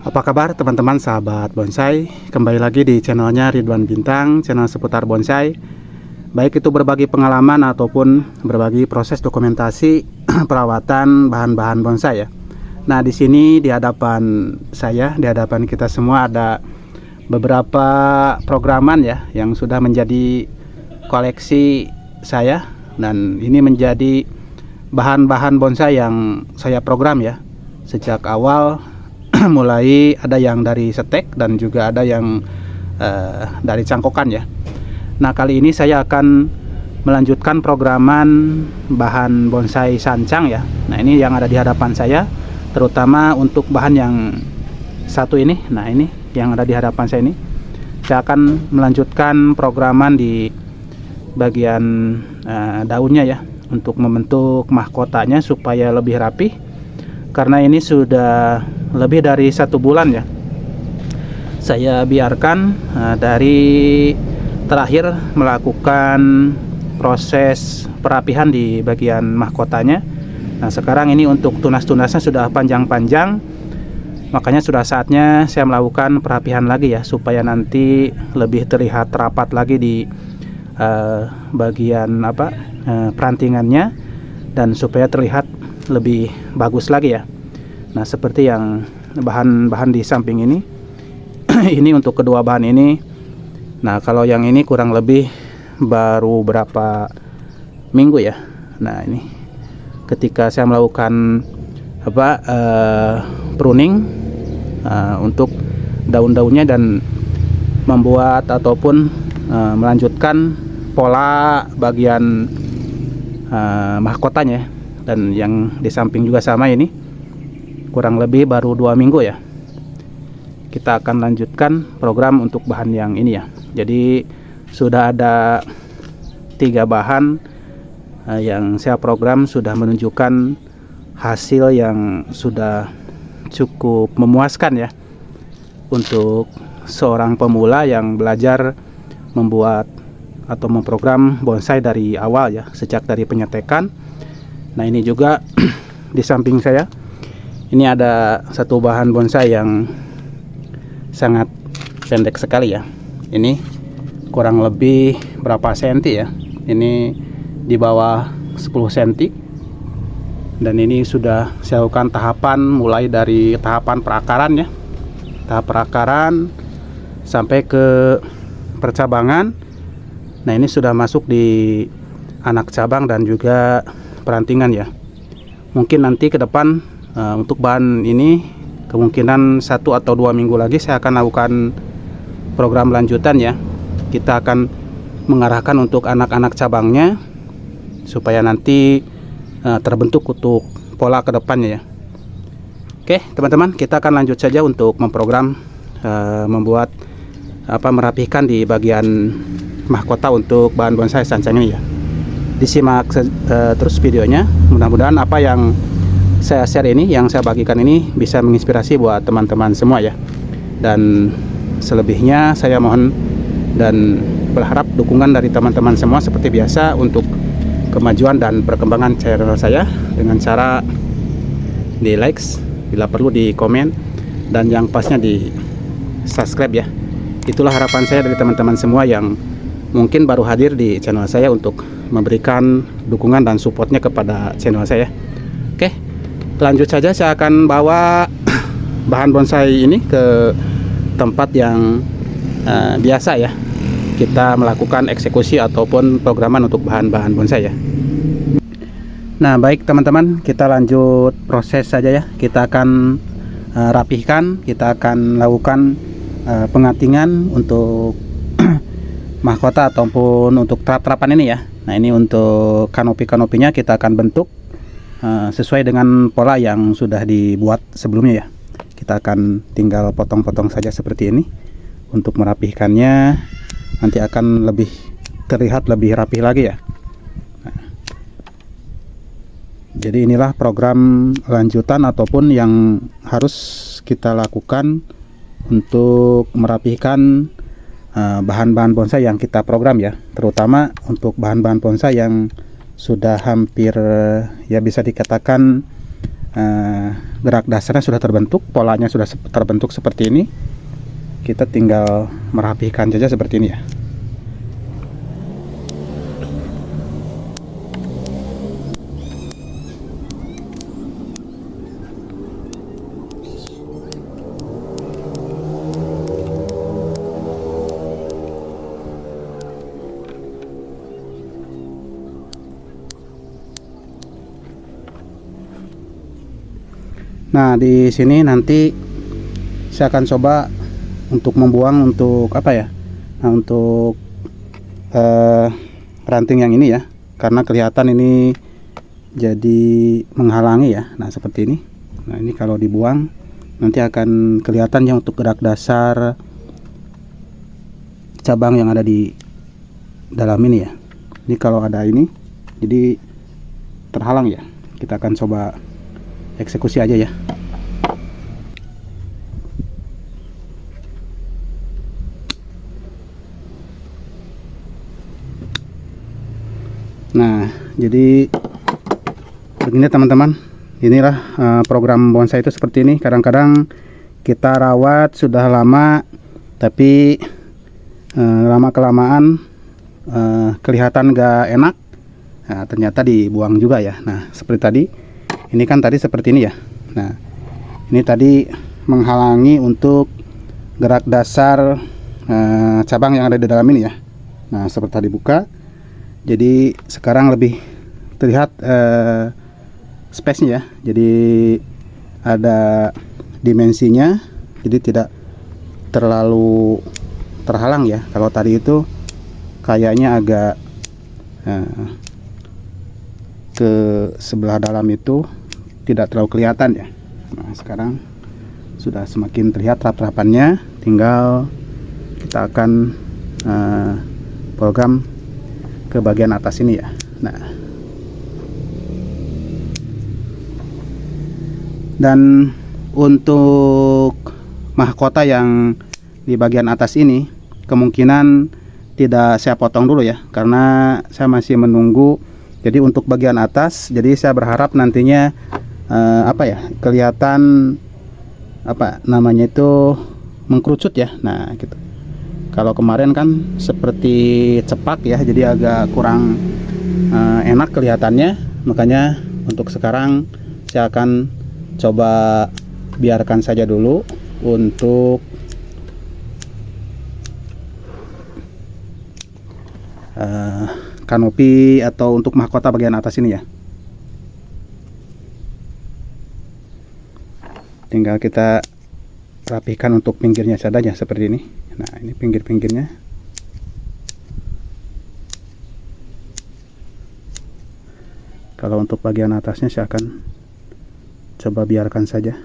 Apa kabar teman-teman sahabat bonsai? Kembali lagi di channelnya Ridwan Bintang, channel seputar bonsai. Baik itu berbagi pengalaman ataupun berbagi proses dokumentasi perawatan bahan-bahan bonsai ya. Nah, di sini di hadapan saya, di hadapan kita semua ada beberapa programan ya yang sudah menjadi koleksi saya, dan ini menjadi bahan-bahan bonsai yang saya program ya sejak awal. Mulai ada yang dari setek dan juga ada yang dari cangkokan ya. Nah, kali ini saya akan melanjutkan programan bahan bonsai sancang ya. Nah, ini yang ada di hadapan saya, terutama untuk bahan yang satu ini. Nah, ini yang ada di hadapan saya ini. Saya akan melanjutkan programan di bagian daunnya ya, untuk membentuk mahkotanya supaya lebih rapi. Karena ini sudah lebih dari 1 bulan ya saya biarkan dari terakhir melakukan proses perapihan di bagian mahkotanya. Nah, sekarang ini untuk tunas-tunasnya sudah panjang-panjang, makanya sudah saatnya saya melakukan perapihan lagi ya, supaya nanti lebih terlihat rapat lagi di bagian perantingannya, dan supaya terlihat lebih bagus lagi ya. Nah, seperti yang bahan-bahan di samping ini ini untuk kedua bahan ini. Nah, kalau yang ini kurang lebih baru berapa minggu ya. Nah, ini ketika saya melakukan pruning untuk daun-daunnya dan membuat ataupun melanjutkan pola bagian mahkotanya. Dan yang di samping juga sama, ini kurang lebih baru 2 minggu ya. Kita akan lanjutkan program untuk bahan yang ini ya. Jadi sudah ada 3 bahan yang saya program, sudah menunjukkan hasil yang sudah cukup memuaskan ya, untuk seorang pemula yang belajar membuat atau memprogram bonsai dari awal ya, sejak dari penyetekan. Nah, ini juga di samping saya ini ada satu bahan bonsai yang sangat pendek sekali ya. Ini kurang lebih berapa senti ya, ini di bawah 10 senti. Dan ini sudah saya lakukan tahapan, mulai dari tahapan perakaran ya, tahap perakaran sampai ke percabangan. Nah, ini sudah masuk di anak cabang dan juga perantingan ya. Mungkin nanti ke depan untuk bahan ini kemungkinan 1 atau 2 minggu lagi saya akan lakukan program lanjutan ya. Kita akan mengarahkan untuk anak-anak cabangnya supaya nanti terbentuk untuk pola ke depannya ya. Oke teman-teman, kita akan lanjut saja untuk memprogram membuat merapihkan di bagian mahkota untuk bahan bonsai sancang ini ya. Disimak terus videonya. Mudah-mudahan apa yang saya share ini, yang saya bagikan ini bisa menginspirasi buat teman-teman semua ya. Dan selebihnya saya mohon dan berharap dukungan dari teman-teman semua seperti biasa untuk kemajuan dan perkembangan channel saya, dengan cara di like, bila perlu di komen, dan yang pasnya di subscribe ya. Itulah harapan saya dari teman-teman semua yang mungkin baru hadir di channel saya, untuk memberikan dukungan dan supportnya kepada channel saya. Oke, lanjut saja. Saya akan bawa bahan bonsai ini ke tempat yang biasa ya kita melakukan eksekusi ataupun programan untuk bahan-bahan bonsai ya. Nah, baik teman-teman, kita lanjut proses saja ya. Kita akan rapihkan, kita akan lakukan pengatingan untuk mahkota ataupun untuk terap-terapan ini ya. Nah, ini untuk kanopi-kanopinya kita akan bentuk sesuai dengan pola yang sudah dibuat sebelumnya ya. Kita akan tinggal potong-potong saja seperti ini. Untuk merapihkannya nanti akan lebih terlihat lebih rapi lagi ya. Nah, jadi inilah program lanjutan ataupun yang harus kita lakukan untuk merapihkan bahan-bahan bonsai yang kita program ya, terutama untuk bahan-bahan bonsai yang sudah hampir ya bisa dikatakan gerak dasarnya sudah terbentuk, polanya sudah terbentuk seperti ini. Kita tinggal merapikan saja seperti ini ya. Nah, di sini nanti saya akan coba untuk membuang untuk apa ya? Nah, untuk ranting yang ini ya, karena kelihatan ini jadi menghalangi ya. Nah, seperti ini. Nah, ini kalau dibuang nanti akan kelihatan ya untuk gerak dasar cabang yang ada di dalam ini ya. Ini kalau ada ini, jadi terhalang ya. Kita akan coba eksekusi aja ya. Nah, jadi begini teman-teman. Inilah program bonsai itu seperti ini. Kadang-kadang kita rawat sudah lama, tapi lama kelamaan kelihatan gak enak. Nah, ternyata dibuang juga ya. Nah, seperti tadi. Ini kan tadi seperti ini ya. Nah, ini tadi menghalangi untuk gerak dasar cabang yang ada di dalam ini ya. Nah, seperti tadi buka. Jadi sekarang lebih terlihat space-nya ya. Jadi ada dimensinya. Jadi tidak terlalu terhalang ya. Kalau tadi itu kayaknya agak ke sebelah dalam itu tidak terlalu kelihatan ya. Nah, sekarang sudah semakin terlihat rap-rapannya. Tinggal kita akan program ke bagian atas ini ya. Nah, dan untuk mahkota yang di bagian atas ini kemungkinan tidak saya potong dulu ya, karena saya masih menunggu. Jadi untuk bagian atas, jadi saya berharap nantinya apa ya, kelihatan apa namanya itu mengkerucut ya. Nah, gitu. Kalau kemarin kan seperti cepak ya, jadi agak kurang enak kelihatannya. Makanya untuk sekarang saya akan coba biarkan saja dulu untuk kanopi atau untuk mahkota bagian atas ini ya. Tinggal kita rapihkan untuk pinggirnya saja seperti ini. Nah, ini pinggir-pinggirnya. Kalau untuk bagian atasnya saya akan coba biarkan saja.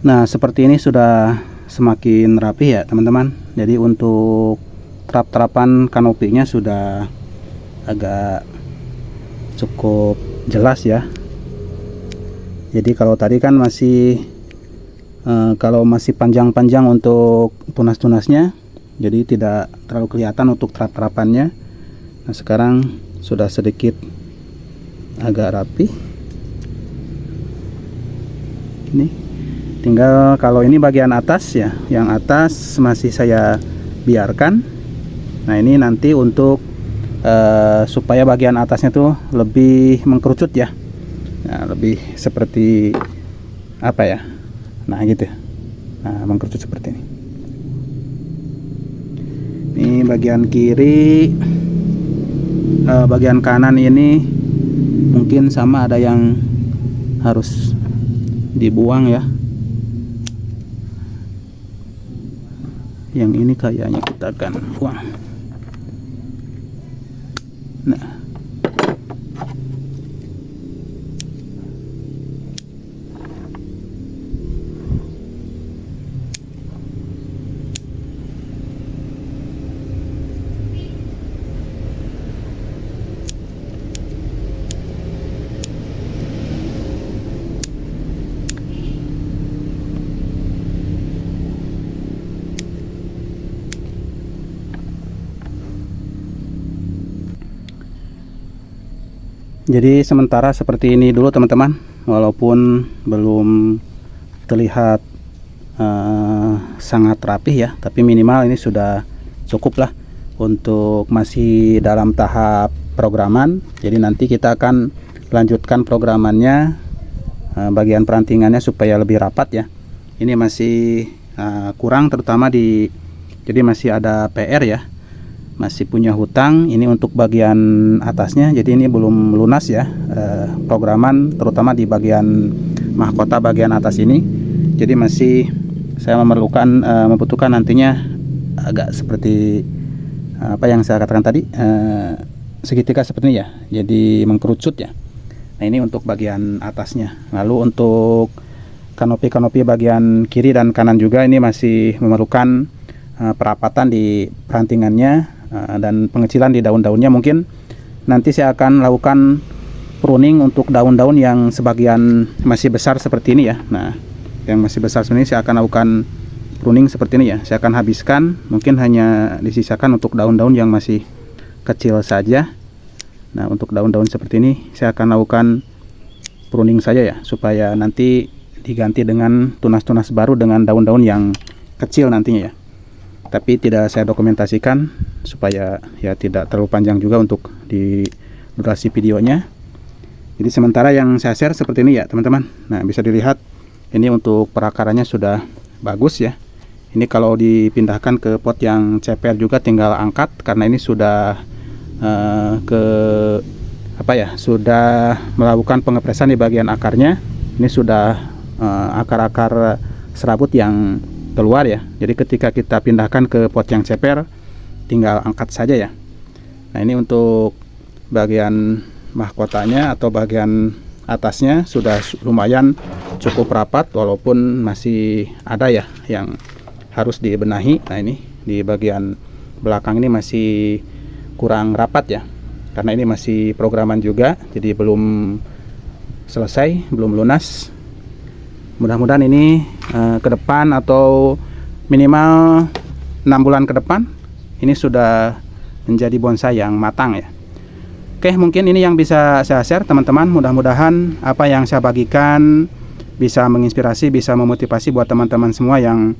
Nah, seperti ini sudah semakin rapi ya teman-teman. Jadi untuk terap-terapan kanopinya sudah agak cukup jelas ya. Jadi kalau tadi kan masih kalau masih panjang-panjang untuk tunas-tunasnya, jadi tidak terlalu kelihatan untuk terap-terapannya. Nah, sekarang sudah sedikit agak rapi. Ini tinggal kalau ini bagian atas ya, yang atas masih saya biarkan. Nah, ini nanti untuk supaya bagian atasnya tuh lebih mengkerucut ya. Nah, lebih seperti apa ya? Nah, gitu. Nah, mengkerucut seperti ini. Ini bagian kiri, bagian kanan ini mungkin sama ada yang harus dibuang ya. Yang ini kayaknya kita akan buang. Nah, jadi sementara seperti ini dulu teman-teman, walaupun belum terlihat sangat rapih ya, tapi minimal ini sudah cukup lah untuk masih dalam tahap programan. Jadi nanti kita akan lanjutkan programannya, bagian perantingannya supaya lebih rapat ya. Ini masih kurang, terutama jadi masih ada PR ya, masih punya hutang ini untuk bagian atasnya. Jadi ini belum lunas ya, programan terutama di bagian mahkota bagian atas ini. Jadi masih saya membutuhkan nantinya agak seperti apa yang saya katakan tadi, segitiga seperti ini ya, jadi mengkerucut ya. Nah ini untuk bagian atasnya. Lalu untuk kanopi bagian kiri dan kanan juga ini masih memerlukan perapatan di perantingannya dan pengecilan di daun-daunnya. Mungkin nanti saya akan lakukan pruning untuk daun-daun yang sebagian masih besar seperti ini ya. Nah yang masih besar seperti ini saya akan lakukan pruning seperti ini ya. Saya akan habiskan, mungkin hanya disisakan untuk daun-daun yang masih kecil saja. Nah untuk daun-daun seperti ini saya akan lakukan pruning saja ya, supaya nanti diganti dengan tunas-tunas baru dengan daun-daun yang kecil nantinya ya. Tapi tidak saya dokumentasikan supaya ya tidak terlalu panjang juga untuk di durasi videonya. Jadi sementara yang saya share seperti ini ya teman-teman. Nah bisa dilihat ini untuk perakarannya sudah bagus ya. Ini kalau dipindahkan ke pot yang ceper juga tinggal angkat, karena ini sudah sudah melakukan pengepresan di bagian akarnya. Ini sudah akar-akar serabut yang keluar ya. Jadi ketika kita pindahkan ke pot yang ceper tinggal angkat saja ya. Nah ini untuk bagian mahkotanya atau bagian atasnya sudah lumayan cukup rapat, walaupun masih ada ya yang harus dibenahi. Nah ini di bagian belakang ini masih kurang rapat ya, karena ini masih programan juga, jadi belum selesai, belum lunas. Mudah-mudahan ini ke depan atau minimal 6 bulan ke depan ini sudah menjadi bonsai yang matang ya. Oke, mungkin ini yang bisa saya share teman-teman. Mudah-mudahan apa yang saya bagikan bisa menginspirasi, bisa memotivasi buat teman-teman semua yang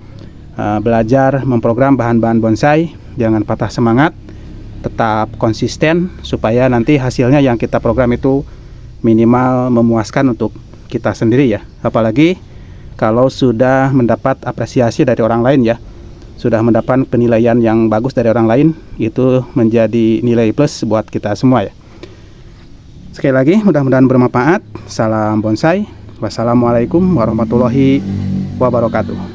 belajar memprogram bahan-bahan bonsai. Jangan patah semangat, tetap konsisten supaya nanti hasilnya yang kita program itu minimal memuaskan untuk kita sendiri ya. Apalagi kalau sudah mendapat apresiasi dari orang lain ya, sudah mendapat penilaian yang bagus dari orang lain, itu menjadi nilai plus buat kita semua ya. Sekali lagi mudah-mudahan bermanfaat. Salam bonsai. Wassalamualaikum warahmatullahi wabarakatuh.